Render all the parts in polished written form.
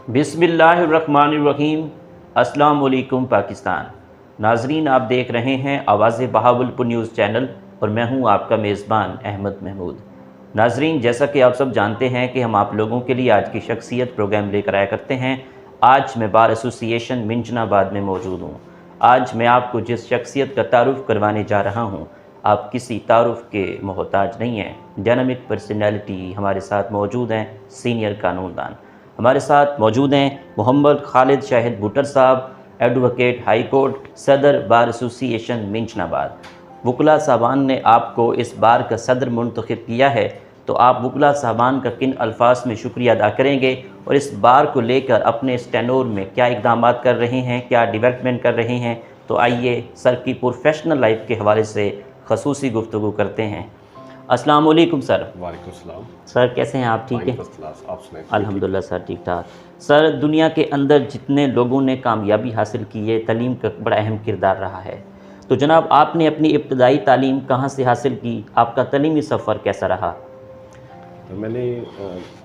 बिस्मिल्लाहिर्रहमानिर्रहीम। अस्सलाम वालेकुम पाकिस्तान। नाजरीन, आप देख रहे हैं आवाज़ बहावलपुर न्यूज़ चैनल और मैं हूं आपका मेज़बान अहमद महमूद। नाजरीन, जैसा कि आप सब जानते हैं कि हम आप लोगों के लिए आज की शख्सियत प्रोग्राम लेकर आया करते हैं। आज मैं बार एसोसिएशन मिंजनाबाद में मौजूद हूँ। आज मैं आपको जिस शख्सियत का तारुफ़ करवाने जा रहा हूँ, आप किसी तारुफ़ के मोहताज नहीं हैं। डायनामिक पर्सनैलिटी हमारे साथ मौजूद हैं, सीनियर कानूनदान हमारे साथ मौजूद हैं। मोहम्मद खालिद शाहिद भुट्टर साहब, एडवोकेट हाई कोर्ट, सदर बार एसोसिएशन मिंजनाबाद। वकला साहबान ने आपको इस बार का सदर मुंतखब किया है, तो आप वकला साहबान का किन अल्फाज में शुक्रिया अदा करेंगे और इस बार को लेकर अपने इस टेनोर में क्या इक़दाम कर रहे हैं, क्या डेवलपमेंट कर रहे हैं। तो आइए सर की प्रोफेशनल लाइफ के हवाले से खसूसी गुफ्तगू करते हैं। अस्सलाम वालेकुम सर। वालेकुम सलाम। सर कैसे हैं आप? ठीक है, आप सुनाएं। अल्हम्दुलिल्लाह सर, ठीक ठाक। सर, दुनिया के अंदर जितने लोगों ने कामयाबी हासिल की है, तालीम का बड़ा अहम किरदार रहा है। तो जनाब, आपने अपनी इब्तदाई तालीम कहाँ से हासिल की? आपका तालीमी सफ़र कैसा रहा? तो मैंने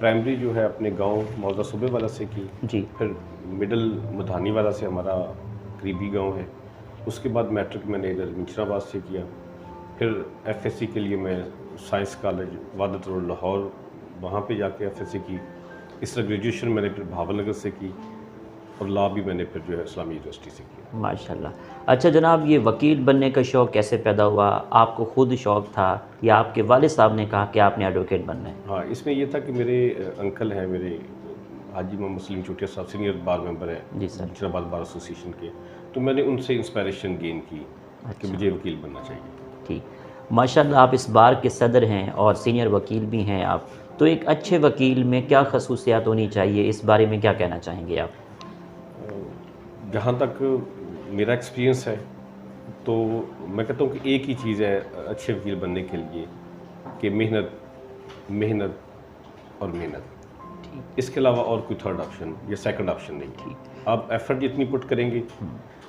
प्राइमरी जो है अपने गांव मौजा सूबे वाला से की। जी। फिर मिडिल मधानी वाला से, हमारा करीबी गांव है। उसके बाद मैट्रिक मैंने इधर मिंजनाबाद से किया। फिर एफएससी के लिए मैं science college Wahdat road Lahore, वहाँ पे जाके एफएससी की। इस तरह ग्रेजुएशन मैंने फिर भावनगर से की और लॉ भी मैंने फिर जो है इस्लामी यूनिवर्सिटी से किया। माशाल्लाह। अच्छा जनाब, ये वकील बनने का शौक़ कैसे पैदा हुआ? आपको खुद शौक़ था या आपके वालिद साहब ने कहा कि आपने एडवोकेट बनना है? हाँ, इसमें ये था कि मेरे अंकल हैं, मेरे हाजी मोहम्मद सलीम चूटिया साहब सीनियर बार मेंबर हैं जी सर। मिंजनाबाद बार एसोसिएशन के। तो मैंने उनसे इंस्पायरेशन गेन की कि अच्छा। मुझे वकील बनना चाहिए। ठीक। माशाल्लाह, आप इस बार के सदर हैं और सीनियर वकील भी हैं आप। तो एक अच्छे वकील में क्या खसूसियात होनी चाहिए, इस बारे में क्या कहना चाहेंगे आप? जहाँ तक मेरा एक्सपीरियंस है तो मैं कहता हूँ कि एक ही चीज़ है अच्छे वकील बनने के लिए, कि मेहनत, मेहनत और मेहनत। इसके अलावा और कोई थर्ड ऑप्शन या सेकंड ऑप्शन नहीं है। आप एफर्ट जितनी पुट करेंगे,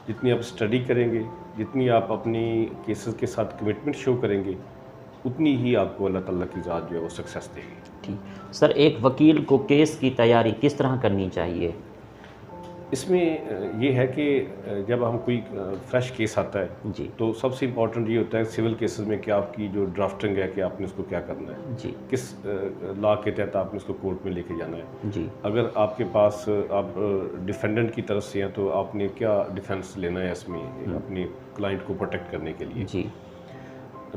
जितनी आप स्टडी करेंगे, जितनी आप अपनी केसेस के साथ कमिटमेंट शो करेंगे, उतनी ही आपको अल्लाह ताला की ज़ात जो है वो सक्सेस देगी। ठीक। सर, एक वकील को केस की तैयारी किस तरह करनी चाहिए? इसमें ये है कि जब हम कोई फ्रेश केस आता है जी। तो सबसे इम्पॉर्टेंट ये होता है सिविल केसेस में कि आपकी जो ड्राफ्टिंग है कि आपने उसको क्या करना है, जी। किस लॉ के तहत आपने उसको कोर्ट में लेके जाना है। जी। अगर आपके पास आप डिफेंडेंट की तरफ से हैं तो आपने क्या डिफेंस लेना है इसमें अपने क्लाइंट को प्रोटेक्ट करने के लिए। जी।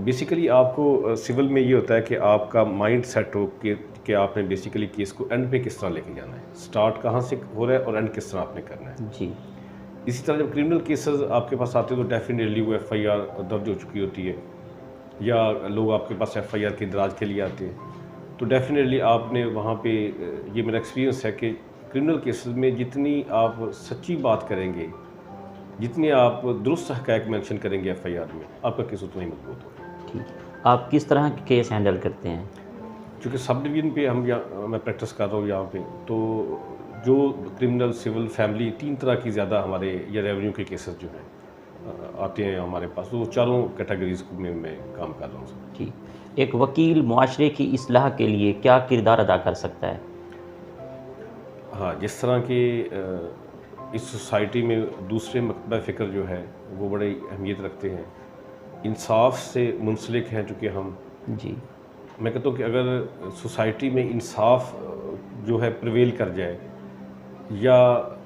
बेसिकली आपको सिविल में ये होता है कि आपका माइंड सेट हो कि आपने बेसिकली केस को एंड पे किस तरह लेके जाना है, स्टार्ट कहाँ से हो रहा है और एंड किस तरह आपने करना है। जी। इसी तरह जब क्रिमिनल केसेस आपके पास आते हैं तो डेफिनेटली वो एफआईआर दर्ज हो चुकी होती है, या लोग आपके पास एफआईआर के दराज के लिए आते हैं। तो डेफिनेटली आपने वहाँ पे ये मेरा एक्सपीरियंस है कि क्रिमिनल केसेस में जितनी आप सच्ची बात करेंगे, जितनी आप दुरुस्त हक़ाइक़ मेंशन करेंगे एफआईआर में, आपका केस उतना ही मजबूत होगा। ठीक। आप किस तरह के केस हैंडल करते हैं? क्योंकि सब डिवीज़न पे हम यहाँ मैं प्रैक्टिस कर रहा हूँ यहाँ पे, तो जो क्रिमिनल, सिविल, फैमिली, 3 तरह की ज़्यादा हमारे या रेवेन्यू के केसेस जो हैं आते हैं हमारे पास, तो चारों कैटेगरीज में मैं काम कर रहा हूँ। ठीक। एक वकील मुआशरे की इस्लाह के लिए क्या किरदार अदा कर सकता है? हाँ, जिस तरह की इस सोसाइटी में दूसरे मकतबा फ़िक्र जो है वो बड़ी अहमियत रखते हैं, इंसाफ से मुंसलिक हैं चूँकि हम। जी। मैं कहता हूँ कि अगर सोसाइटी में इंसाफ जो है प्रिवेल कर जाए, या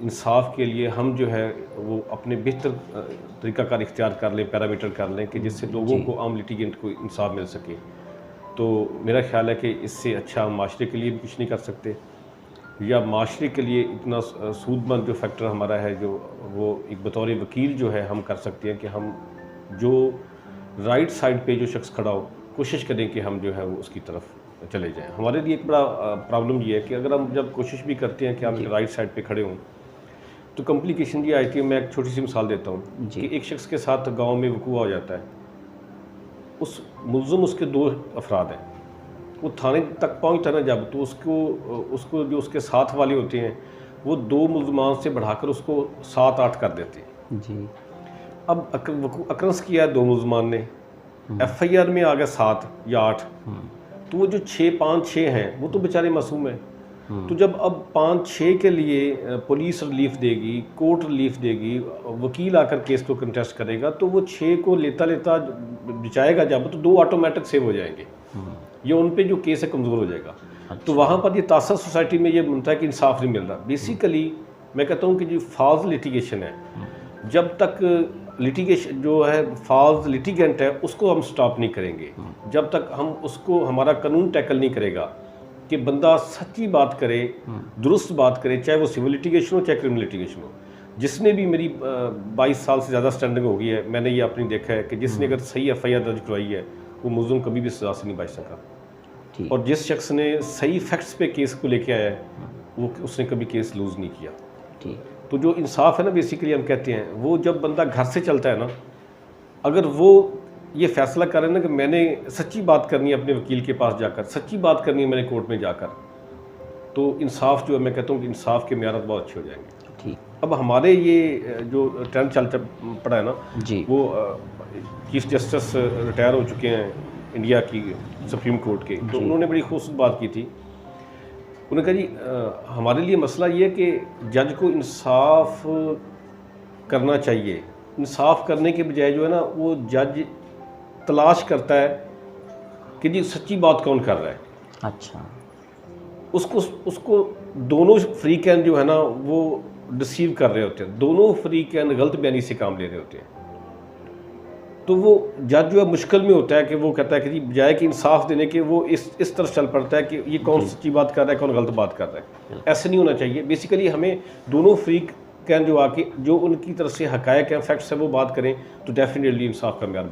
इंसाफ के लिए हम जो है वो अपने बेहतर तरीक़ाकार इख्तियार कर लें, पैरामीटर कर लें कि जिससे लोगों को, आम लिटिगेंट को इंसाफ मिल सके, तो मेरा ख़्याल है कि इससे अच्छा हम माशरे के लिए भी कुछ नहीं कर सकते, या माशरे के लिए इतना सूदमंद जो फैक्टर हमारा है, जो वो एक बतौर वकील जो है हम कर सकते हैं कि हम जो राइट साइड पे जो शख्स खड़ा हो, कोशिश करें कि हम जो है वो उसकी तरफ चले जाएं। हमारे लिए एक बड़ा प्रॉब्लम ये है कि अगर हम जब कोशिश भी करते हैं कि हम राइट साइड पे खड़े हों, तो कॉम्प्लिकेशन ये आती है। मैं एक छोटी सी मिसाल देता हूँ कि एक शख्स के साथ गांव में वकूआ हो जाता है, उस मुल्ज़िम उसके 2 अफराद हैं, वो थाने तक पहुँचता है ना जब, तो उसको जो उसके साथ वाले होते हैं वो 2 मुल्ज़िमान से बढ़ाकर उसको 7-8 कर देते हैं। जी। अब अक्रंस किया 2 मुल्ज़िमान ने, एफआईआर में आ गया 7 या 8, तो वो जो 5-6 हैं वो तो बेचारे मासूम हैं। तो जब अब 5-6 के लिए पुलिस रिलीफ देगी, कोर्ट रिलीफ देगी, वकील आकर केस को कंटेस्ट करेगा, तो वो 6 को लेता लेता बचाएगा जब, तो 2 ऑटोमेटिक सेव हो जाएंगे। ये उन पे जो केस है कमज़ोर हो जाएगा। तो वहाँ पर ये तासर सोसाइटी में ये बनता है कि इंसाफ नहीं मिल रहा। बेसिकली मैं कहता हूँ कि जो फॉल्स लिटिगेशन है, जब तक लिटिगेशन जो है फॉल्स लिटिगेंट है उसको हम स्टॉप नहीं करेंगे, जब तक हम उसको हमारा कानून टैकल नहीं करेगा कि बंदा सच्ची बात करे, दुरुस्त बात करे, चाहे वो सिविल लिटिगेशन हो चाहे क्रिमिनल लिटिगेशन हो। जिसने भी मेरी 22 साल से ज़्यादा स्टैंडिंग हो गई है, मैंने ये अपनी देखा है कि जिसने अगर सही FIR दर्ज करवाई है वो मुज़्रिम कभी भी सज़ा से नहीं बच सका, और जिस शख्स ने सही फैक्ट्स पे केस को लेके आया है वो उसने कभी केस लूज़ नहीं किया। तो जो इंसाफ है ना, बेसिकली हम कहते हैं वो जब बंदा घर से चलता है ना, अगर वो ये फैसला करें ना कि मैंने सच्ची बात करनी है अपने वकील के पास जाकर, सच्ची बात करनी है मैंने कोर्ट में जाकर, तो इंसाफ जो है मैं कहता हूँ कि इंसाफ के मेयार बहुत अच्छे हो जाएंगे। अब हमारे ये जो ट्रेंड चलता पड़ा है ना जी, वो चीफ जस्टिस रिटायर हो चुके हैं इंडिया की सुप्रीम कोर्ट के, तो उन्होंने बड़ी खूबसूरत बात की थी। उन्होंने कहा जी हमारे लिए मसला ये है कि जज को इंसाफ करना चाहिए, इंसाफ करने के बजाय जो है ना वो जज तलाश करता है कि जी सच्ची बात कौन कर रहा है। अच्छा, उसको दोनों फ्रीकैन जो है ना वो डिसीव कर रहे होते हैं, दोनों फ्रीकैन गलत बयानी से काम ले रहे होते हैं। तो वो जज जो है मुश्किल में होता है कि वो कहता है कि जी बजाय कि इंसाफ देने के वो इस तरफ चल पड़ता है कि ये कौन सच्ची बात कर रहा है कौन गलत बात कर रहा है। ऐसे नहीं होना चाहिए। बेसिकली हमें दोनों फ्रीकैन जो आके जो उनकी तरफ से हकायक हैं, फैक्ट्स है, वो बात करें तो डेफिनेटली इंसाफ का मेयार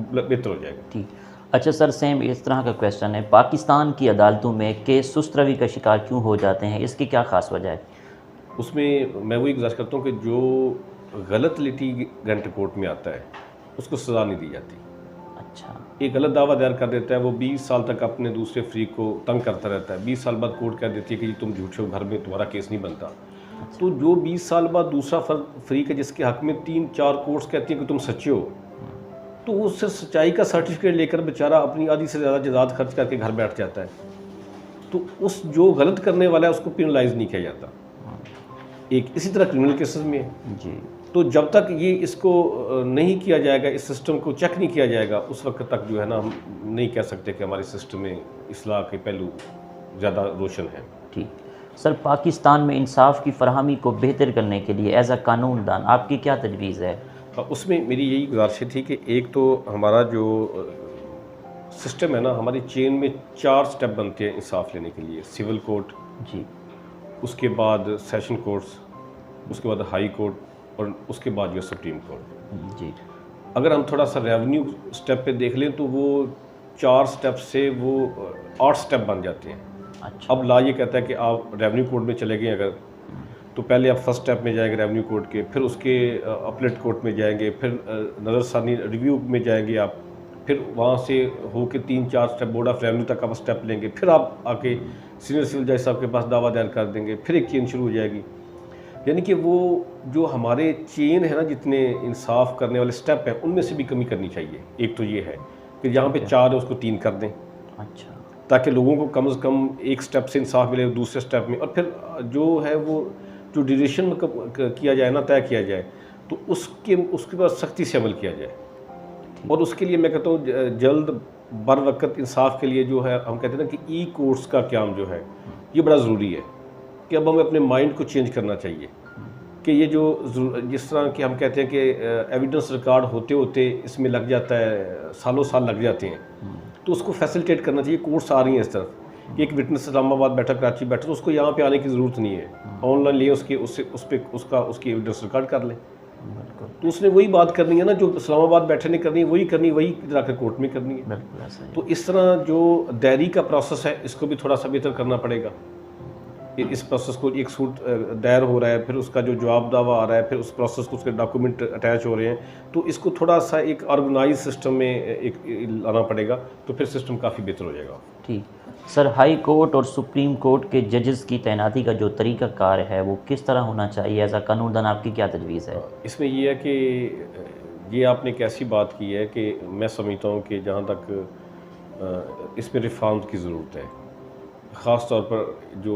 बेहतर हो जाएगा। ठीक। अच्छा सर, सेम इस तरह का क्वेश्चन है, पाकिस्तान की अदालतों में केस सुस्त रवि का शिकार क्यों हो जाते हैं, इसकी क्या खास वजह है? उसमें मैं वही गुजारिश करता हूँ कि जो गलत लिटिगेंट कोर्ट में आता है उसको सज़ा नहीं दी जाती। अच्छा, एक गलत दावा दायर कर देता है, वो 20 साल तक अपने दूसरे फ्री को तंग करता रहता है, 20 साल बाद कोर्ट कह देती है कि तुम झूठे हो, घर में तुम्हारा केस नहीं बनता। अच्छा। तो जो 20 साल बाद दूसरा फ्री का जिसके हक में 3-4 कोर्ट्स कहती हैं कि तुम सच्चे हो, तो उससे सच्चाई का सर्टिफिकेट लेकर बेचारा अपनी आधी से ज़्यादा जायदाद खर्च करके घर बैठ जाता है। तो उस जो गलत करने वाला है उसको पेनलाइज नहीं किया जाता। एक इसी तरह क्रिमिनल केसेस में है जी। तो जब तक ये इसको नहीं किया जाएगा, इस सिस्टम को चेक नहीं किया जाएगा, उस वक्त तक जो है ना हम नहीं कह सकते कि हमारे सिस्टम में इस्लाह के पहलू ज़्यादा रोशन हैं। ठीक। सर, पाकिस्तान में इंसाफ की फराहमी को बेहतर करने के लिए एज अ कानूनदान आपकी क्या तजवीज़ है? उसमें मेरी यही गुजारिश थी कि एक तो हमारा जो सिस्टम है ना, हमारी चेन में 4 स्टेप बनते हैं इंसाफ लेने के लिए। सिविल कोर्ट जी, उसके बाद सेशन कोर्ट्स, उसके बाद हाई कोर्ट और उसके बाद जो सुप्रीम कोर्ट जी। अगर हम थोड़ा सा रेवेन्यू स्टेप पे देख लें तो वो 4 स्टेप से वो 8 स्टेप बन जाते हैं। अच्छा। अब ला ये कहता है कि आप रेवेन्यू कोर्ट में चले गए अगर, तो पहले आप फर्स्ट स्टेप में जाएंगे रेवेन्यू कोर्ट के, फिर उसके अपलेट कोर्ट में जाएंगे, फिर नज़रसानी रिव्यू में जाएंगे आप, फिर वहाँ से होके 3-4 स्टेप बोर्ड ऑफ रेवेन्यू तक आप स्टेप लेंगे, फिर आप आके सीनियर सिविल जज साहब के पास दावा दायर कर देंगे, फिर एक चेन शुरू हो जाएगी। यानी कि वो जो हमारे चेन है ना, जितने इंसाफ करने वाले स्टेप हैं उनमें से भी कमी करनी चाहिए। एक तो ये है कि जहाँ पे 4 है उसको 3 कर दें। अच्छा, ताकि लोगों को कम से कम एक स्टेप से इंसाफ मिले दूसरे स्टेप में, और फिर जो है वो जो ड्यूरेशन में किया जाए ना, तय किया जाए, तो उसके बाद सख्ती से अमल किया जाए। और उसके लिए मैं कहता हूँ जल्द बर वक्त इंसाफ के लिए जो है हम कहते हैं ना कि ई कोर्ट्स का क्याम जो है ये बड़ा ज़रूरी है कि अब हमें अपने माइंड को चेंज करना चाहिए कि ये जो जिस तरह कि हम कहते हैं कि एविडेंस रिकॉर्ड होते होते इसमें लग जाता है, सालों साल लग जाते हैं, तो उसको फैसिलिटेट करना चाहिए। कोर्ट्स आ रही हैं इस तरफ कि एक विटनेस इस्लामाबाद बैठा, कराची बैठा, तो उसको यहाँ पे आने की ज़रूरत नहीं है, ऑनलाइन लिए उसकी एविडेंस रिकॉर्ड कर लें। तो उसने वही बात करनी है ना जो इस्लामाबाद बैठे ने करनी है, वही करनी, वही जाकर कोर्ट में करनी है। तो इस तरह जो दायरी का प्रोसेस है इसको भी थोड़ा सा बेहतर करना पड़ेगा। इस प्रोसेस को एक सूट दायर हो रहा है, फिर उसका जो जवाब दावा आ रहा है, फिर उस प्रोसेस को उसके डॉक्यूमेंट अटैच हो रहे हैं, तो इसको थोड़ा सा एक ऑर्गेनाइज सिस्टम में एक लाना पड़ेगा, तो फिर सिस्टम काफ़ी बेहतर हो जाएगा। ठीक। सर, हाई कोर्ट और सुप्रीम कोर्ट के जजेस की तैनाती का जो तरीक़ाकार है वो किस तरह होना चाहिए? एज अ कानूनदान आपकी क्या तजवीज़ है? इसमें ये है कि ये आपने एक ऐसी बात की है कि मैं समझता हूँ कि जहाँ तक इसमें रिफॉर्म्स की ज़रूरत है। ख़ास तौर पर जो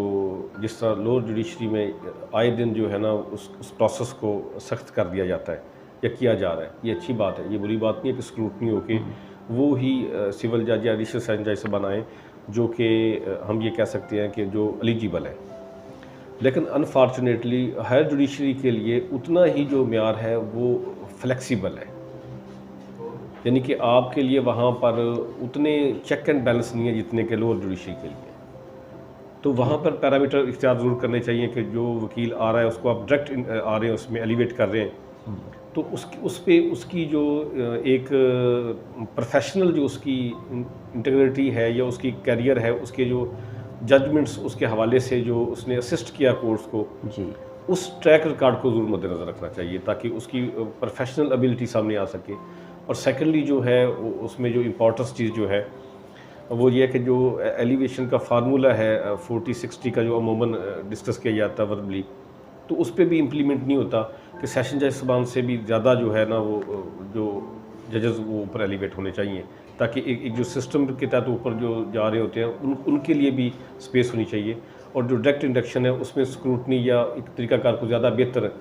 जिस तरह लोअर जुडिशरी में आए दिन जो है ना उस प्रोसेस को सख्त कर दिया जाता है या किया जा रहा है, ये अच्छी बात है। ये बुरी बात नहीं है कि स्क्रूटनी हो के वो ही सिविल जज या एडिशनल सेशन जज से बनाएं जो कि हम ये कह सकते हैं कि जो एलिजिबल है। लेकिन अनफॉर्चुनेटली हायर जुडिशरी के लिए उतना ही जो म्यार है वो फ्लेक्सिबल है, यानी कि आपके लिए वहाँ पर उतने चेक एंड बैलेंस नहीं है जितने के लोअर जुडिशरी के लिए। तो वहाँ पर पैरामीटर इख्तियार ज़रूर करने चाहिए कि जो वकील आ रहा है उसको आप डायरेक्ट आ रहे हैं उसमें एलिवेट कर रहे हैं, तो उसकी जो एक प्रोफेशनल जो उसकी इंटीग्रिटी है या उसकी कैरियर है, उसके जो जजमेंट्स उसके हवाले से जो उसने असिस्ट किया कोर्ट्स को जी, उस ट्रैक रिकॉर्ड को ज़रूर मद्देनज़र रखना चाहिए ताकि उसकी प्रोफेशनल एबिलिटी सामने आ सके। और सेकेंडली जो है उसमें जो इम्पोर्टेंस चीज़ जो है वो ये है कि जो एलिवेशन का फार्मूला है 40-60 का जो अमूमन डिस्कस किया जाता है वर्बली, तो उस पर भी इम्प्लीमेंट नहीं होता कि सेशन जज साहबान से भी ज़्यादा जो है ना वो जो जजेस वो ऊपर एलिवेट होने चाहिए ताकि एक जो सिस्टम के तहत ऊपर जो जा रहे होते हैं उनके लिए भी स्पेस होनी चाहिए। और जो डायरेक्ट इंडक्शन है उसमें स्क्रूटनी या एक तरीकाकार को ज़्यादा बेहतर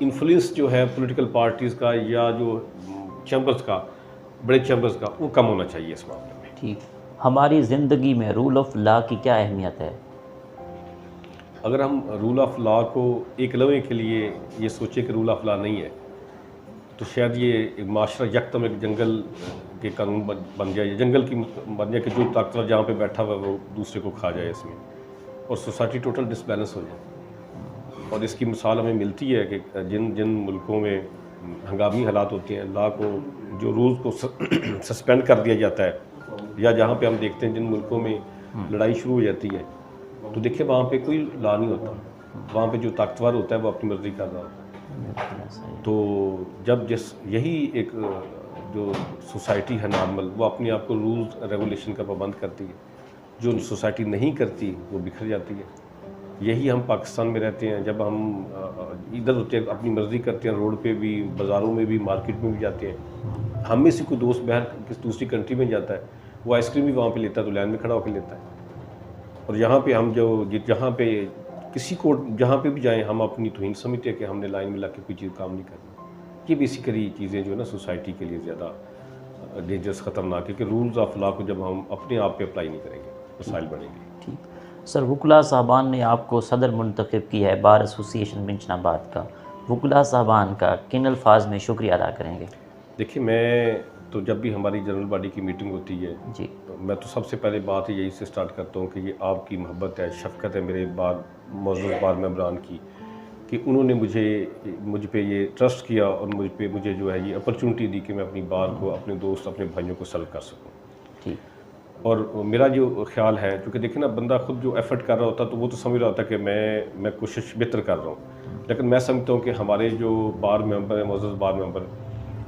इन्फ्लुएंस जो है पॉलिटिकल पार्टीज़ का या जो चैम्बर्स का, बड़े चैम्बर्स का, वो कम होना चाहिए इस मामले में। ठीक। हमारी ज़िंदगी में रूल ऑफ लॉ की क्या अहमियत है? अगर हम रूल ऑफ लॉ को एक लम्हे के लिए ये सोचें कि रूल ऑफ लॉ नहीं है तो शायद ये एक माशरा यकदम एक जंगल के कानून बन जाए, जंगल की बन जाए कि जो ताकतवर जहाँ पे बैठा हुआ है वो दूसरे को खा जाए इसमें, और सोसाइटी टोटल डिसबैलेंस हो जाए। और इसकी मिसाल हमें मिलती है कि जिन जिन मुल्कों में हंगामी हालात होते हैं, लॉ को जो रूल्स को सस्पेंड कर दिया जाता है, या जहाँ पे हम देखते हैं जिन मुल्कों में लड़ाई शुरू हो जाती है तो देखिए वहाँ पे कोई लॉ नहीं होता, वहाँ पे जो ताकतवर होता है वो अपनी मर्ज़ी कर रहा होता है। तो जब यही एक जो सोसाइटी है नॉर्मल, वो अपने आप को रूल्स रेगुलेशन का पाबंद करती है, जो सोसाइटी नहीं करती वो बिखर जाती है। यही हम पाकिस्तान में रहते हैं, जब हम इधर होते हैं अपनी मर्ज़ी करते हैं, रोड पे भी, बाज़ारों में भी, मार्केट में भी जाते हैं, हम में से कोई दोस्त बहन किसी दूसरी कंट्री में जाता है, वो आइसक्रीम भी वहाँ पे लेता है तो लाइन में खड़ा होकर लेता है। और यहाँ पे हम जहाँ पे किसी को जहाँ पे भी जाएं हम अपनी तौहीन समझते हैं कि हमने लाइन में लग के कोई चीज़ काम नहीं करनी। ये बेसिकली चीज़ें जो है ना सोसाइटी के लिए ज़्यादा डेंजरस, ख़तरनाक है कि रूल्स ऑफ लॉ को जब हम अपने आप पे अप्लाई नहीं करेंगे मसाइल बढ़ेंगे। ठीक। सर, वकला साहबान ने आपको सदर मुंतखब की है बार एसोसिएशन बिंचनाबाद का, वकला साहबान का किन अल्फाज में शुक्रिया अदा करेंगे? देखिए, मैं तो जब भी हमारी जनरल बॉडी की मीटिंग होती है जी, तो मैं तो सबसे पहले बात यही से स्टार्ट करता हूँ कि ये आपकी मोहब्बत है, शफ़क़त है मेरे मौजूद बार मेंबरान की, कि उन्होंने मुझ पे ये ट्रस्ट किया और मुझे जो है ये अपॉर्चुनिटी दी कि मैं अपनी बार को अपने दोस्त, अपने भाइयों को सर्व कर सकूँ। ठीक। और मेरा जो ख्याल है, क्योंकि देखिए ना, बंदा खुद जो एफर्ट कर रहा होता तो वो तो समझ रहा होता कि मैं कोशिश बेहतर कर रहा हूँ, लेकिन मैं समझता हूँ कि हमारे जो बार मेंबर हैं, मौजूद बार मेंबर,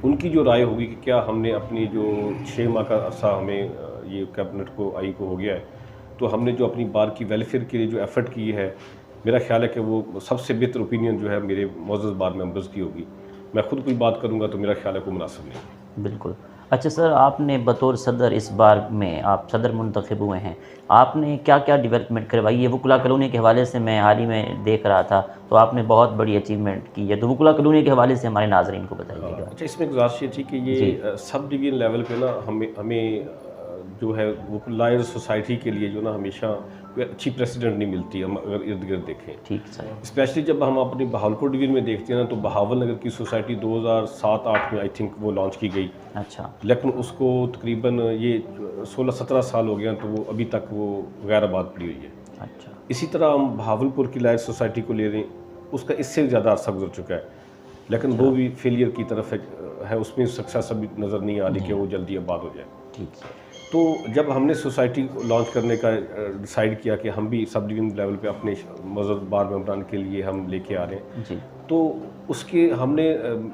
उनकी जो राय होगी कि क्या हमने अपनी जो 6 माह का अरसा हमें ये कैबिनेट को आई को हो गया है, तो हमने जो अपनी बार की वेलफेयर के लिए जो एफ़र्ट की है, मेरा ख्याल है कि वो सबसे बेहतर ओपिनियन जो है मेरे मौजूद बार मेंबर्स की होगी। मैं खुद कोई बात करूँगा तो मेरा ख्याल है को मुनासिब नहीं। बिल्कुल। अच्छा सर, आपने बतौर सदर इस बार में आप सदर मुंतखब हुए हैं, आपने क्या क्या डेवलपमेंट करवाई है? वकला कॉलोनी के हवाले से मैं हाल ही में देख रहा था, तो आपने बहुत बड़ी अचीवमेंट की है, तो वकला कॉलोनी के हवाले से हमारे नाज़रीन को बताइएगा। अच्छा, इसमें गुजारिश ये थी कि ये सब डिवीज़न लेवल पे ना हमें जो है वो लायर सोसाइटी के लिए जो ना हमेशा कोई अच्छी प्रेसिडेंट नहीं मिलती, हम अगर इर्द गिर्द देखें। ठीक सर। स्पेशली जब हम अपनी बहावलपुर डिवीज़न में देखते हैं ना, तो बहावल नगर की सोसाइटी 2007-8 में आई थिंक वो लॉन्च की गई, अच्छा। लेकिन उसको तकरीबन ये 16-17 साल हो गए हैं, तो वो अभी तक वो गैराबाद पड़ी हुई है। अच्छा। इसी तरह हम बहावलपुर की लायर सोसाइटी को ले रहे हैं, उसका इससे ज़्यादा अरसा गुजर चुका है, लेकिन वो भी फेलियर की तरफ है, उसमें सक्सेस अभी नज़र नहीं आ रही कि वो जल्दी आबाद हो जाए। ठीक सर। तो जब हमने सोसाइटी लॉन्च करने का डिसाइड किया कि हम भी सब डिवीज़न लेवल पे अपने मौजूद बार मेंबरान के लिए हम लेके आ रहे हैं, जी, तो उसके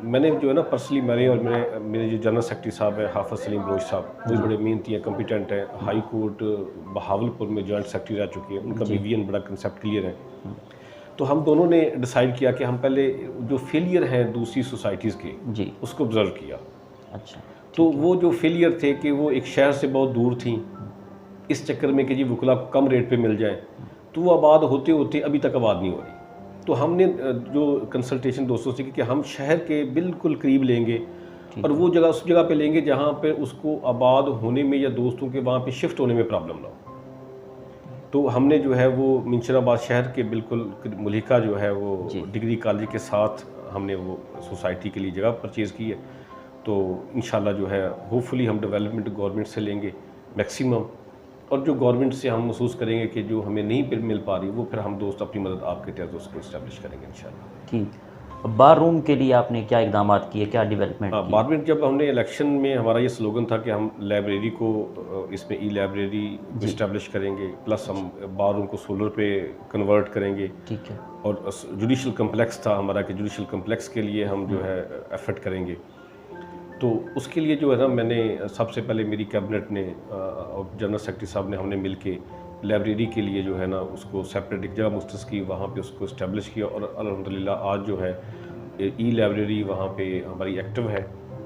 मैंने जो है ना पर्सनली मेरे और मेरे जो जनरल सेक्रेटरी साहब हैं हाफिज़ सलीम बलोच साहब, वो बड़े मेहनती हैं, कॉम्पिटेंट हैं, हाई कोर्ट बहावलपुर में जॉइंट सेक्रेटरी रह चुके हैं, उनका भी विजन बड़ा कंसेप्ट क्लियर है। तो हम दोनों ने डिसाइड किया कि हम पहले जो फेलियर हैं दूसरी सोसाइटीज़ के, जी, उसको ऑब्ज़र्व किया। अच्छा। तो वो जो फेलियर थे कि वो एक शहर से बहुत दूर थी, इस चक्कर में कि जी वकला को कम रेट पे मिल जाए, तो वो आबाद होते होते अभी तक आबाद नहीं हो रही। तो हमने जो कंसल्टेशन दोस्तों से की कि हम शहर के बिल्कुल करीब लेंगे और वो जगह उस जगह पे लेंगे जहाँ पे उसको आबाद होने में या दोस्तों के वहाँ पे शिफ्ट होने में प्रॉब्लम ना हो। तो हमने जो है वो मिंशराबाद शहर के बिल्कुल मुलिका जो है वो डिग्री कॉलेज के साथ हमने वो सोसाइटी के लिए जगह परचेज़ की है। तो इंशाल्लाह जो है होपफुली हम डेवलपमेंट गवर्नमेंट से लेंगे मैक्सिमम, और जो गवर्नमेंट से हम महसूस करेंगे कि जो हमें नहीं मिल पा रही वो फिर हम दोस्त अपनी मदद आपके तहत उसको इस्टेब्लिश करेंगे इंशाल्लाह। ठीक। बार रूम के लिए आपने क्या इकदाम किए, क्या डेवलपमेंट हाँ, बाद में जब हमने इलेक्शन में हमारा ये स्लोगन था कि हम लाइब्रेरी को इसमें ई लाइब्रेरी इस्टेब्लिश करेंगे, प्लस हम बार रूम को सोलर पे कन्वर्ट करेंगे। ठीक है। और जुडिशल कम्प्लेक्स था हमारा कि जुडिशल कम्प्लेक्स के लिए हम जो है एफर्ट करेंगे। तो उसके लिए जो है ना मैंने सबसे पहले मेरी कैबिनेट ने और जनरल सेक्रेटरी साहब ने हमने मिल के लाइब्रेरी के लिए जो है ना उसको सेपरेट एक जगह मुख्तस की, वहाँ पे उसको इस्टेब्लिश किया और अल्हम्दुलिल्लाह आज जो है ई लाइब्रेरी वहाँ पे हमारी एक्टिव है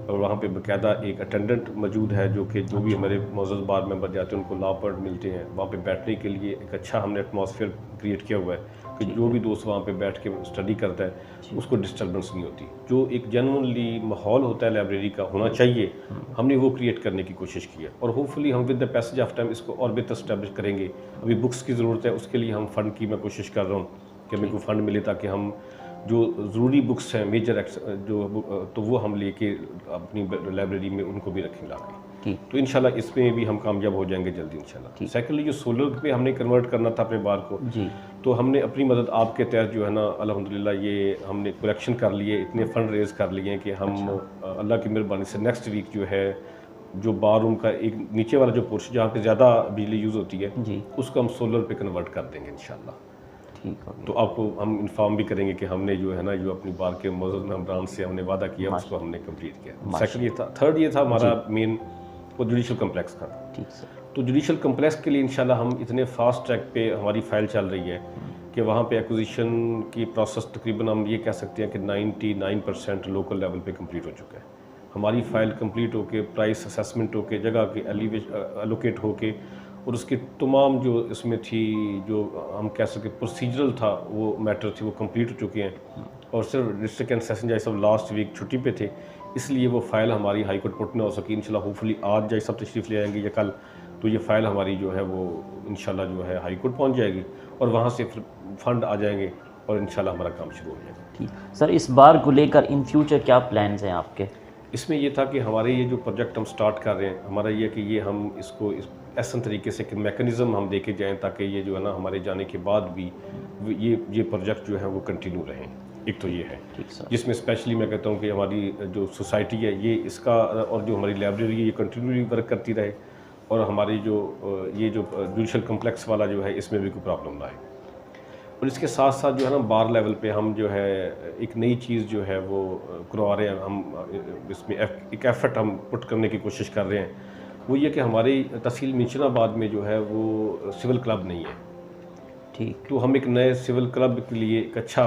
और वहाँ पे बाकायदा एक अटेंडेंट मौजूद है जो कि जो भी हमारे मौजूद बार मेंबर जाते हैं उनको लॉ पढ़ मिलते हैं। वहाँ पे बैठने के लिए एक अच्छा हमने एटमॉस्फेयर क्रिएट किया हुआ है कि जो भी दोस्त वहाँ पे बैठ के स्टडी करता है उसको डिस्टर्बेंस नहीं होती। जो एक जेन्युइनली माहौल होता है लाइब्रेरी का होना चाहिए, हमने वो क्रिएट करने की कोशिश की है और होपफुली हम with the passage of time इसको और बेहतर स्टैब्लिश करेंगे। अभी बुक्स की ज़रूरत है, उसके लिए हम फ़ंड की मैं कोशिश कर रहा हूँ कि हमें कोई फ़ंड मिले ताकि हम जो ज़रूरी बुक्स हैं मेजर तो वो हम लेके अपनी लाइब्रेरी में उनको भी रखें लाके। तो इंशाल्लाह इसमें भी हम कामयाब हो जाएंगे जल्दी इंशाल्लाह। सेकेंडली जो सोलर पे हमने कन्वर्ट करना था अपने बार को जी, तो हमने अपनी मदद आपके तहत जो है ना अल्हम्दुलिल्लाह ये हमने कलेक्शन कर लिए, इतने फ़ंड रेज़ कर लिए हैं कि हम अल्लाह की मेहरबानी से नेक्स्ट वीक जो है जो बार रूम का एक नीचे वाला जो पोर्शन जहाँ पे ज़्यादा बिजली यूज़ होती है जी, उसको हम सोलर पे कन्वर्ट कर देंगे इंशाल्लाह। तो आपको हम इन्फॉर्म भी करेंगे कि हमने जो है ना जो अपनी बार के मौजूद मेंबरान से हमने वादा किया उसको हमने कंप्लीट किया। सेकंड ये था, थर्ड ये था हमारा मेन वो जुडिशल कम्प्लेक्स का। ठीक है। तो जुडिशल कम्प्लेक्स के लिए इंशाल्लाह हम इतने फास्ट ट्रैक पे हमारी फ़ाइल चल रही है कि वहाँ पे एक्विजिशन की प्रोसेस तकरीबन हम ये कह सकते हैं कि 99% लोकल लेवल पे कंप्लीट हो चुका है। हमारी फ़ाइल कंप्लीट होके प्राइस असेसमेंट होके जगह के एलोकेट होके और उसकी तमाम जो इसमें थी जो हम कह सकें प्रोसीजरल था वो मैटर थी वो कंप्लीट हो चुके हैं और सिर्फ डिस्ट्रिक्ट एंड सेशन जज सब लास्ट वीक छुट्टी पे थे, इसलिए वो फ़ाइल हमारी हाई कोर्ट पुट ना हो सकी। इंशाल्लाह होपफुली आज जज सब तशरीफ़ ले आएंगे या कल, तो ये फ़ाइल हमारी जो है वो इंशाल्लाह जो है हाई कोर्ट पहुँच जाएगी और वहाँ से फिर फंड आ जाएंगे और इंशाल्लाह हमारा काम शुरू हो जाएगा। ठीक सर, इस बार को लेकर इन फ्यूचर क्या प्लान्स हैं आपके? इसमें ये था कि हमारे ये जो प्रोजेक्ट हम स्टार्ट कर रहे हैं हमारा ये कि ये हम इसको ऐसा तरीके से कि मैकेनिज़्म हम देके जाएं ताकि ये जो है ना हमारे जाने के बाद भी ये प्रोजेक्ट जो है वो कंटिन्यू रहें। एक तो ये है जिसमें स्पेशली मैं कहता हूँ कि हमारी जो सोसाइटी है ये इसका और जो हमारी लाइब्रेरी है ये कंटिन्यूली वर्क करती रहे और हमारी जो ये जो जुडिशल कम्प्लेक्स वाला जो है इसमें भी कोई प्रॉब्लम ना आए। और इसके साथ साथ जो है ना बार लेवल पे हम जो है एक नई चीज़ जो है वो करवा रहे हैं, हम इसमें एक एफर्ट हम पुट करने की कोशिश कर रहे हैं। वो ये कि हमारी तहसील मिंशराबाद में जो है वो सिविल क्लब नहीं है। ठीक। तो हम एक नए सिविल क्लब के लिए एक अच्छा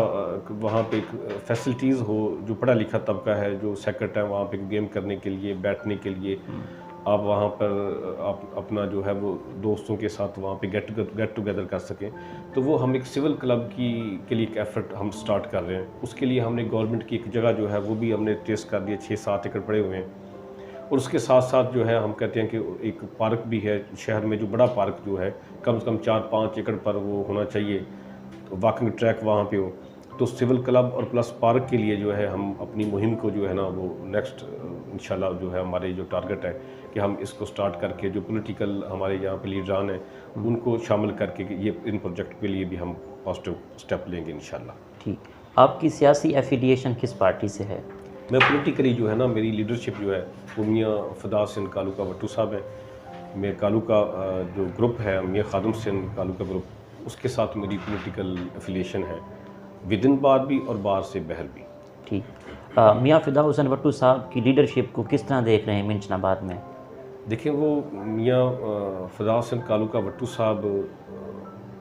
वहाँ पे एक फैसिलिटीज़ हो, जो पढ़ा लिखा तबका है जो सेक्रेट है वहाँ पे गेम करने के लिए बैठने के लिए आप वहाँ पर आप अपना जो है वो दोस्तों के साथ वहाँ पे गेट टुगेदर कर सकें। तो वो हम एक सिविल क्लब के लिए एक एफ़र्ट हम स्टार्ट कर रहे हैं। उसके लिए हमने गवर्नमेंट की एक जगह जो है वो भी हमने टेस्ट कर दिया, 6-7 एकड़ पड़े हुए हैं। और उसके साथ साथ जो है हम कहते हैं कि एक पार्क भी है शहर में, जो बड़ा पार्क जो है कम से कम 4-5 एकड़ पर वो होना चाहिए, तो वॉकिंग ट्रैक वहाँ पे हो। तो सिविल क्लब और प्लस पार्क के लिए जो है हम अपनी मुहिम को जो है ना वो नेक्स्ट इंशाल्लाह जो है हमारे जो टारगेट है कि हम इसको स्टार्ट करके जो पॉलिटिकल हमारे यहाँ पे लीडरान हैं उनको शामिल करके ये इन प्रोजेक्ट के लिए भी हम पॉजिटिव स्टेप लेंगे इंशाल्लाह। ठीक। आपकी सियासी एफिलिएशन किस पार्टी से है? मैं पॉलिटिकली जो है ना मेरी लीडरशिप जो है वो मियाँ फदा हुसैन कालूका भट्टू साहब है। मैं कालूका जो ग्रुप है मियाँ खादम हुसैन कालूका ग्रुप, उसके साथ मेरी पॉलिटिकल एफिलिएशन है, विद इन बार भी और बाहर से बहर भी। ठीक। मियाँ फदा हुसैन भट्टू साहब की लीडरशिप को किस तरह देख रहे हैं मिंशराबाद में? देखिए वो मियाँ फदा हुसैन कालूका भट्टू साहब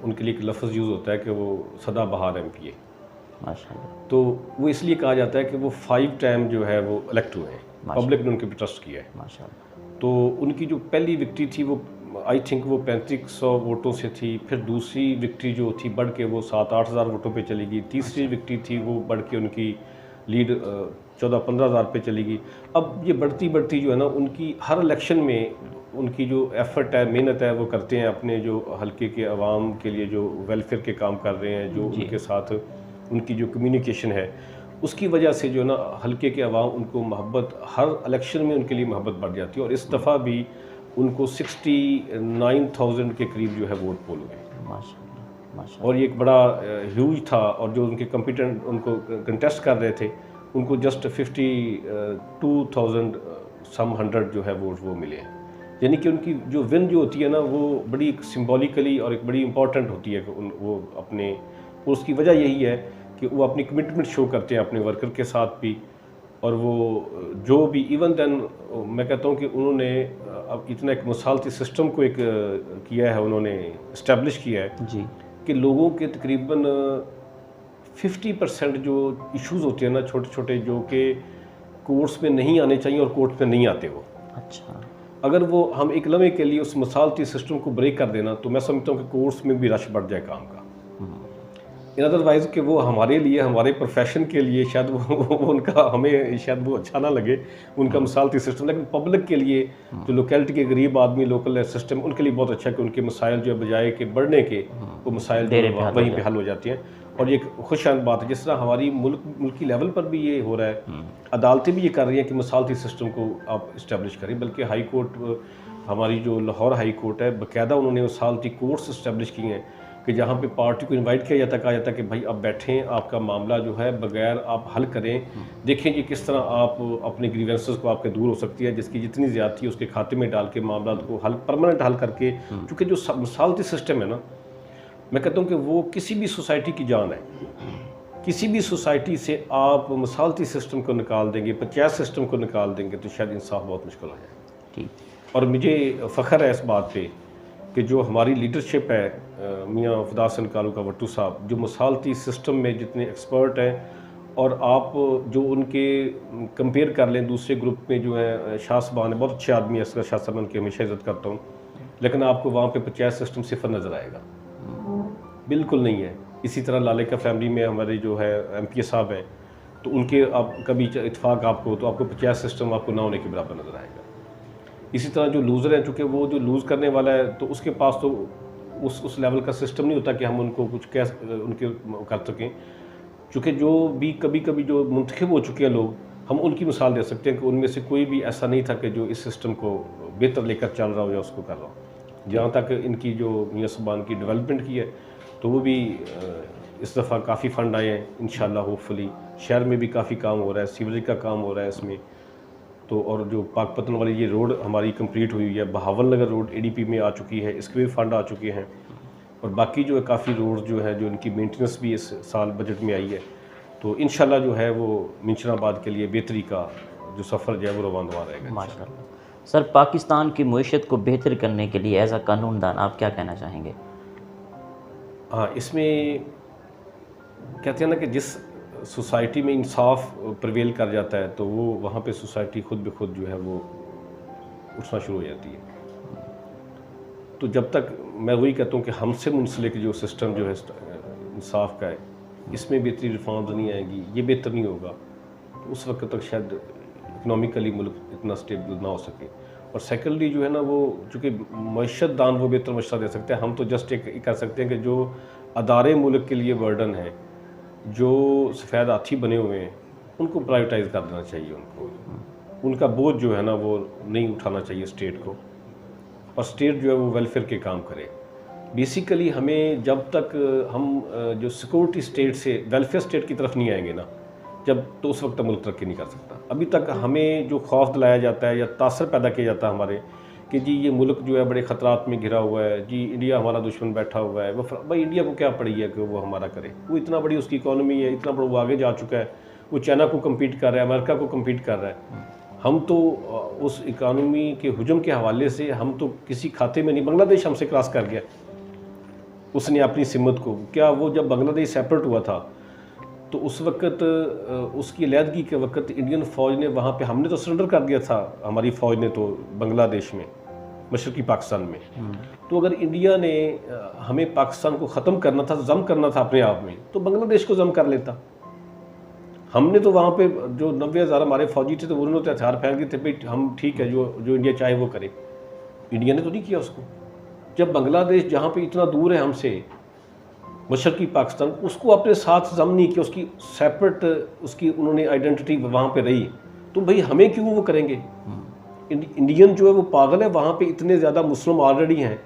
उनके लिए एक लफ्ज़ यूज़ होता है कि वो सदाबहार MP है माशाल्लाह। तो वो इसलिए कहा जाता है कि वो 5 टाइम जो है वो इलेक्ट हुए हैं, पब्लिक ने उनके पर ट्रस्ट किया है माशाल्लाह। तो उनकी जो पहली विक्ट्री थी वो आई थिंक वो 3500 वोटों से थी। फिर दूसरी विक्ट्री जो थी बढ़ के वो 7-8 हज़ार वोटों पे चली गई। तीसरी विक्ट्री थी वो बढ़ के उनकी लीड 14-15 हज़ार पे चली गई। अब ये बढ़ती बढ़ती जो है ना, उनकी हर इलेक्शन में उनकी जो एफर्ट है, मेहनत है, वो करते हैं अपने जो हल्के के अवाम के लिए जो वेलफेयर के काम कर रहे हैं, जो उनके साथ उनकी जो कम्युनिकेशन है, उसकी वजह से जो है ना हल्के के अवाम उनको मोहब्बत, हर इलेक्शन में उनके लिए मोहब्बत बढ़ जाती है। और इस दफ़ा भी उनको 69,000 के करीब जो है वोट पोल हुए। माशाल्लाह माशाल्लाह। और ये एक बड़ा ह्यूज था। और जो उनके कंपिटेंट उनको कंटेस्ट कर रहे थे, उनको जस्ट 52,000 सम 100 जो है वोट वो मिले हैं। यानी कि उनकी जो विन जो होती है ना, वो बड़ी सिंबॉलिकली और एक बड़ी इंपॉर्टेंट होती है कि वो अपने, उसकी वजह यही है कि वो अपनी कमिटमेंट शो करते हैं अपने वर्कर के साथ भी। और वो जो भी इवन देन मैं कहता हूँ कि उन्होंने अब इतना एक मिसालती सिस्टम को एक किया है, उन्होंने इस्टेब्लिश किया है जी कि लोगों के तकरीबन 50% जो इश्यूज़ होते हैं ना छोटे छोटे, जो कि कोर्ट्स में नहीं आने चाहिए और कोर्ट में नहीं आते, वो अच्छा अगर वो हम एक लम्हे के लिए उस मिसालती सिस्टम को ब्रेक कर देना, तो मैं समझता हूँ कि कोर्ट्स में भी रश बढ़ जाए काम का। इन अदरवाइज़ कि वो हमारे लिए, हमारे प्रोफेशन के लिए शायद वो उनका, हमें शायद वो अच्छा ना लगे उनका मिसालती सिस्टम, लेकिन पब्लिक के लिए, जो लोकेलिटी के गरीब आदमी, लोकल सिस्टम, उनके लिए बहुत अच्छा है कि उनके मसाइल जो है बजाय के बढ़ने के, वो मसाइल वहीं पे हल हो जाती हैं। और ये एक खुशहाल बात है, जिस तरह हमारी मुल्की लेवल पर भी ये हो रहा है, अदालतें भी ये कर रही हैं कि मिसालती सिस्टम को आप इस्टेब्लिश करें। बल्कि हाई कोर्ट, हमारी जो लाहौर हाई कोर्ट है, बाकायदा उन्होंने मिसालती कोर्ट्स इस्टेब्लिश किए हैं कि जहाँ पे पार्टी को इनवाइट किया जाता है, कहा जाता है कि भाई आप बैठें, आपका मामला जो है बगैर आप हल करें, देखें कि किस तरह आप अपने ग्रीवेंसेस को आपके दूर हो सकती है, जिसकी जितनी ज़्यादती है उसके खाते में डाल के मामला को हल, परमानेंट हल करके। क्योंकि जो मिसालती सिस्टम है ना, मैं कहता हूँ कि वो किसी भी सोसाइटी की जान है। किसी भी सोसाइटी से आप मिसालती सिस्टम को निकाल देंगे, पंचायत सिस्टम को निकाल देंगे, तो शायद इंसाफ बहुत मुश्किल हो जाए। ठीक। और मुझे फ़ख्र है इस बात पे कि जो हमारी लीडरशिप है, मियाँ फदा हसन कालूका भट्टू साहब, जो मिसालती सिस्टम में जितने एक्सपर्ट हैं, और आप जो उनके कंपेयर कर लें दूसरे ग्रुप में जो है, शाह साहबान है, बहुत अच्छे आदमी है, असगर शाह साहबान की हमेशा इज़्ज़त करता हूँ, लेकिन आपको वहाँ पे पंचायत सिस्टम सिफर नज़र आएगा, बिल्कुल नहीं है। इसी तरह लाले का फैमिली में हमारे जो है MPA साहब हैं, तो उनके आप कभी इत्फाक आपको, तो आपको पंचायत सिस्टम आपको ना होने के बराबर नज़र आएगा। इसी तरह जो लूज़र हैं, चूँकि वो जो लूज़ करने वाला है, तो उसके पास तो उस लेवल का सिस्टम नहीं होता कि हम उनको कुछ उनके कर सकें। चूँकि जो भी कभी कभी जो मुंतखब हो चुके हैं लोग, हम उनकी मिसाल दे सकते हैं कि उनमें से कोई भी ऐसा नहीं था कि जो इस सिस्टम को बेहतर लेकर चल रहा हो या उसको कर रहा हो। जहाँ तक इनकी जो मियाँ साहबान की डेवलपमेंट की है, तो वो भी इस दफ़ा काफ़ी फ़ंड आए हैं इंशाल्लाह, होपफुली। शहर में भी काफ़ी काम हो रहा है, सीवरेज का काम हो रहा है इसमें तो। और जो पाकपतन वाली ये रोड हमारी कंप्लीट हुई है, बहावल नगर रोड ADP में आ चुकी है, इसके भी फंड आ चुके हैं। और बाकी जो है काफ़ी रोड जो है, जो इनकी मेंटेनेंस भी इस साल बजट में आई है। तो इंशाल्लाह जो है वो मिंशनाबाद के लिए बेहतरी का जो सफ़र जो है वो रवानवा रहेगा माशाल्लाह। सर, पाकिस्तान की मईशत को बेहतर करने के लिए एज अ कानूनदान आप क्या कहना चाहेंगे? हाँ, इसमें कहते हैं ना कि जिस सोसाइटी में इंसाफ प्रिवेल कर जाता है, तो वो वहाँ पे सोसाइटी खुद ब खुद जो है वो उठना शुरू हो जाती है। तो जब तक मैं वही कहता हूँ कि हमसे मुंसलिक जो सिस्टम जो है इंसाफ का है, इसमें बेहतरी रिफॉर्म्स नहीं आएगी, ये बेहतर नहीं होगा, तो उस वक्त तक शायद इकनॉमिकली मुल्क इतना स्टेबल ना हो सके। और सेकेंडली जो है ना, वो चूँकि मईशत दान वो बेहतर मशवरा दे सकते हैं। हम तो जस्ट एक कर सकते हैं कि जो अदारे मुल्क के लिए बर्डन है, जो सफ़ेद हाथी बने हुए हैं, उनको प्राइवेटाइज़ कर देना चाहिए। उनका बोझ जो है ना वो नहीं उठाना चाहिए स्टेट को, और स्टेट जो है वो वेलफेयर के काम करे। बेसिकली हमें जब तक हम जो सिक्योरिटी स्टेट से वेलफेयर स्टेट की तरफ नहीं आएंगे ना, जब, तो उस वक्त मुल्क तरक्की नहीं कर सकता। अभी तक हमें जो खौफ दिलाया जाता है या तासर पैदा किया जाता है हमारे, कि जी ये मुल्क जो है बड़े ख़तरात में घिरा हुआ है, जी इंडिया हमारा दुश्मन बैठा हुआ है, वो भाई इंडिया को क्या पड़ी है कि वो हमारा करे? वो इतना बड़ी उसकी इकॉनमी है, इतना बड़ा वो आगे जा चुका है, वो चाइना को कम्पीट कर रहा है, अमेरिका को कम्पीट कर रहा है। हम तो उस इकानमी के हुजूम के हवाले से हम तो किसी खाते में नहीं। बांग्लादेश हमसे क्रॉस कर गया उसने अपनी सिमत को। क्या वो जब बांग्लादेश सेपरेट हुआ था, तो उस वक्त उसकी अलहदगी के वक्त इंडियन फ़ौज ने वहाँ पे, हमने तो सरेंडर कर दिया था, हमारी फ़ौज ने तो बांग्लादेश में, मशरक़ी पाकिस्तान में। तो अगर इंडिया ने हमें पाकिस्तान को ख़त्म करना था, जम करना था अपने आप में, तो बांग्लादेश को जम कर लेता। हमने तो वहाँ पे जो 90,000 हमारे फौजी थे, तो उन्होंने तो हथियार फेंक दिए थे, भाई हम ठीक है, जो इंडिया चाहे वो करे। इंडिया ने तो नहीं किया उसको। जब बांग्लादेश जहाँ पे इतना दूर है हमसे, मशरक़ी पाकिस्तान, उसको अपने साथ जम नहीं किया, उसकी सेपरेट उसकी उन्होंने आइडेंटिटी वहाँ पे रही, तो भाई हमें क्यों वो करेंगे? इंडियन जो है वो पागल है। वहाँ पे इतने ज़्यादा मुस्लिम ऑलरेडी हैं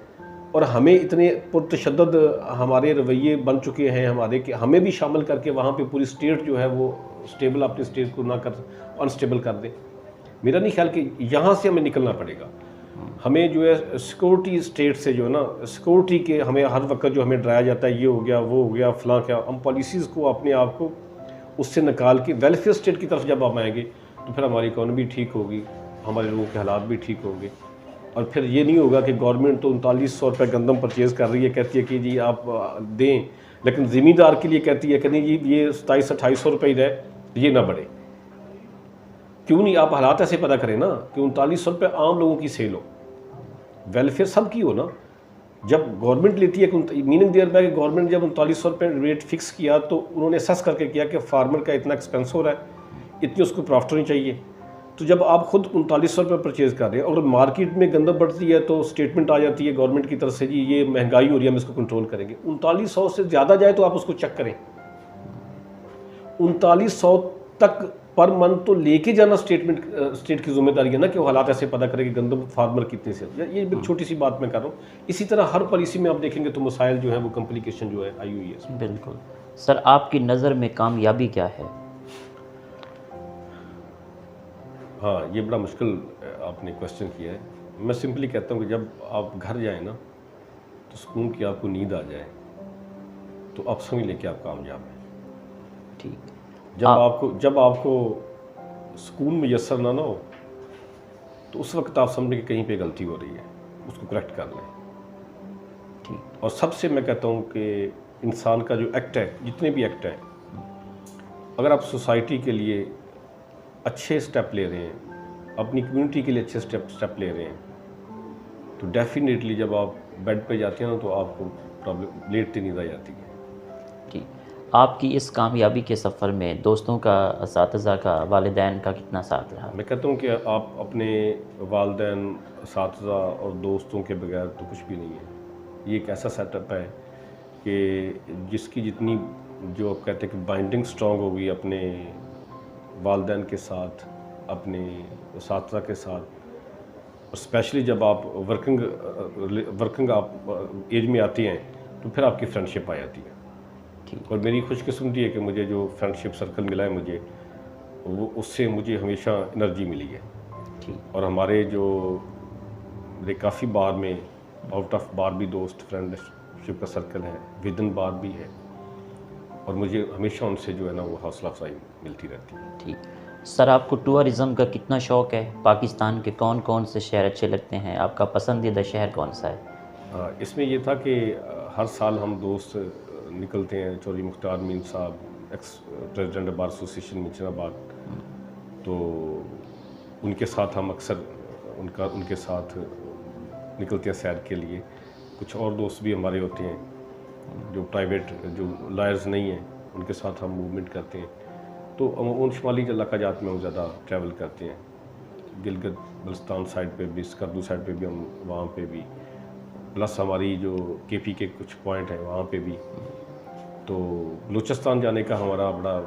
और हमें इतने पुरतशद्दद हमारे रवैये बन चुके हैं हमारे, कि हमें भी शामिल करके वहाँ पे पूरी स्टेट जो है वो स्टेबल, अपनी स्टेट को ना कर अनस्टेबल कर दे। मेरा नहीं ख्याल कि यहाँ से हमें निकलना पड़ेगा। हमें जो है सिक्योरिटी स्टेट से जो है ना, सिक्योरिटी के हमें हर वक्त जो हमें डराया जाता है, ये हो गया वो हो गया फलां क्या, हम पॉलिसीज़ को अपने आप को उससे निकाल के वेलफेयर स्टेट की तरफ जब आप आएंगे तो फिर हमारी इकॉनमी ठीक होगी, हमारे लोगों के हालात भी ठीक होंगे। और फिर ये नहीं होगा कि गवर्नमेंट तो 3900 रुपये गंदम परचेज़ कर रही है, कहती है कि जी आप दें, लेकिन ज़मींदार के लिए कहती है कि नहीं जी ये 2700-2800 रुपये रहे, ये ना बढ़े। क्यों नहीं? आप हालात ऐसे पता करें ना कि 3900 रुपये आम लोगों की सेल हो, वेलफेयर सब की हो ना। जब गवर्नमेंट लेती है कि मीनिंग देयर बाय गवर्नमेंट जब 3900 रुपये रेट फिक्स किया, तो उन्होंने असेस करके किया कि फार्मर का इतना एक्सपेंस हो रहा है, इतनी उसको प्रॉफिट होनी चाहिए। तो जब आप खुद 3900 रुपये परचेज़ कर रहे हैं और मार्केट में गंदम बढ़ती है, तो स्टेटमेंट आ जाती है गवर्नमेंट की तरफ से, जी ये महंगाई हो रही है, हम इसको कंट्रोल करेंगे। 3900 से ज़्यादा जाए तो आप उसको चेक करें। 3900 तक पर मंथ तो लेके जाना स्टेट की जिम्मेदारी है ना, कि वो हालात ऐसे पता करें कि गंदम फार्मर कितने से। ये एक छोटी सी बात मैं कर रहा हूँ। इसी तरह हर पॉलिसी में आप देखेंगे तो मसाइल जो है वो कम्प्लिकेशन जो है आई हुई है इसमें। बिल्कुल। सर, आपकी नज़र में कामयाबी क्या है? हाँ, ये बड़ा मुश्किल आपने क्वेश्चन किया है। मैं सिंपली कहता हूँ कि जब आप घर जाएँ ना, तो सुकून की आपको नींद आ जाए, तो आप समझ लें कि आप कामयाब हैं। ठीक। जब आपको सुकून मुयस्सर ना हो, तो उस वक्त आप समझें कि कहीं पे गलती हो रही है, उसको करेक्ट कर लें। ठीक। और सबसे मैं कहता हूँ कि इंसान का जो एक्ट है, जितने भी एक्ट हैं, अगर आप सोसाइटी के लिए अच्छे स्टेप ले रहे हैं, अपनी कम्युनिटी के लिए अच्छे स्टेप ले रहे हैं, तो डेफिनेटली जब आप बेड पे जाते हैं ना, तो आपको प्रॉब्लम लेटती नींद आ जाती है। ठीक। आपकी इस कामयाबी के सफ़र में दोस्तों का, असातिज़ा का, वालिदैन का कितना साथ रहा? मैं कहता हूँ कि आप अपने वालिदैन, असातिज़ा और दोस्तों के बगैर तो कुछ भी नहीं है। ये एक ऐसा सेटअप है कि जिसकी जितनी, जो आप कहते हैं कि बाइंडिंग स्ट्रॉन्ग होगी अपने वालिदैन के साथ, अपने असातिज़ा के साथ, और स्पेशली जब आप वर्किंग आप एज में आती हैं, तो फिर आपकी फ्रेंडशिप आ जाती है। और मेरी खुशकिस्मती है कि मुझे जो फ्रेंडशिप सर्कल मिला है मुझे, वो उससे मुझे हमेशा एनर्जी मिली है। ठीक। और हमारे जो मेरे काफ़ी बार में आउट ऑफ बार भी दोस्त, फ्रेंडशिप का सर्कल है, विद इन बार भी है, और मुझे हमेशा उनसे जो है ना वो हौसला अफजाई मिलती रहती है। ठीक। सर, आपको टूरिज़म का कितना शौक़ है? पाकिस्तान के कौन कौन से शहर अच्छे लगते हैं? आपका पसंदीदा शहर कौन सा है? इसमें ये था कि हर साल हम दोस्त निकलते हैं, चौधरी मुख्तार मीन साहब, ex president bar association Minchinabad, तो उनके साथ हम अक्सर उनके साथ निकलते हैं सैर के लिए। कुछ और दोस्त भी हमारे होते हैं जो प्राइवेट, जो लॉयर्स नहीं हैं, उनके साथ हम मूवमेंट करते हैं। तो उन शुमाली इलाकाजात में हम ज़्यादा ट्रैवल करते हैं। गिलगित बल्तिस्तान साइड पे भी, स्कर्दू साइड पे भी हम वहाँ पे भी, प्लस हमारी जो केपी के कुछ पॉइंट हैं वहाँ पे भी। तो बलूचिस्तान जाने का हमारा बड़ा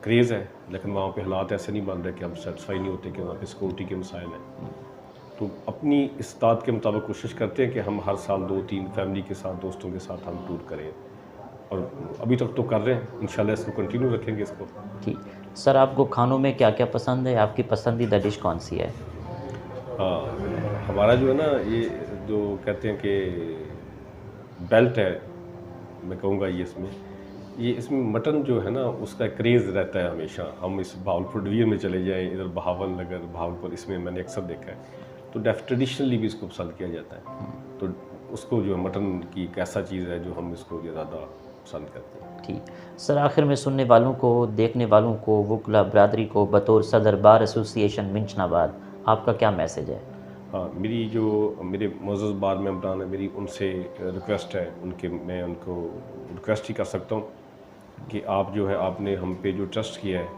क्रेज़ है, लेकिन वहाँ पे हालात ऐसे नहीं बन रहे कि हम सेटिस्फाई नहीं होते कि वहाँ पे सिक्योरिटी के मसाइल हैं। तो अपनी इस्तात के मुताबिक कोशिश करते हैं कि हम हर साल 2-3 फैमिली के साथ, दोस्तों के साथ हम टूर करें, और अभी तक तो कर रहे हैं। इंशाल्लाह इसको कंटिन्यू रखेंगे इसको। ठीक। सर, आपको खानों में क्या क्या पसंद है? आपकी पसंदीदा डिश कौन सी है? हाँ, हमारा जो है ना, ये जो कहते हैं कि बेल्ट है, मैं कहूँगा ये इसमें मटन जो है ना, उसका क्रेज़ रहता है हमेशा। हम इस भावलपुर डिवीज़न में चले जाएँ, इधर बहावल नगर, भावलपुर, इसमें मैंने अक्सर देखा है, तो ट्रेडिशनली भी इसको पसंद किया जाता है। तो उसको जो है मटन की एक ऐसा चीज़ है जो हम इसको ज़्यादा पसंद करते हैं। ठीक। सर, आखिर में सुनने वालों को, देखने वालों को, वकला बरादरी को बतौर सदर बार एसोसिएशन मिंचनाबाद आपका क्या मैसेज है? हाँ, मेरी जो मेरे मुअज़्ज़ज़ बार मेंबरान हैं, मेरी उनसे रिक्वेस्ट है, मैं उनको रिक्वेस्ट ही कर सकता हूँ कि आप जो है आपने हम पे जो ट्रस्ट किया है,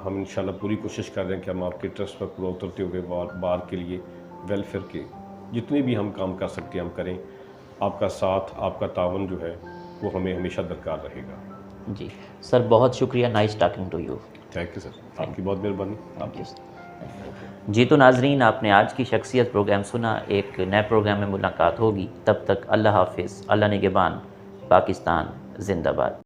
हम इंशाल्लाह पूरी कोशिश कर रहे हैं कि हम आपके ट्रस्ट पर पूरा उतरते हुए बार के लिए वेलफेयर के जितने भी हम काम कर सकते हैं हम करें। आपका साथ, आपका तावन जो है वो हमें हमेशा दरकार रहेगा। जी सर, बहुत शुक्रिया। Nice talking to you. Thank you sir, आपकी बहुत मेहरबानी। Thank you. जी तो नाजरीन, आपने आज की शख्सियत प्रोग्राम सुना। एक नए प्रोग्राम में मुलाकात होगी, तब तक अल्लाह हाफिज़, अल्लाह निगहबान, पाकिस्तान जिंदाबाद।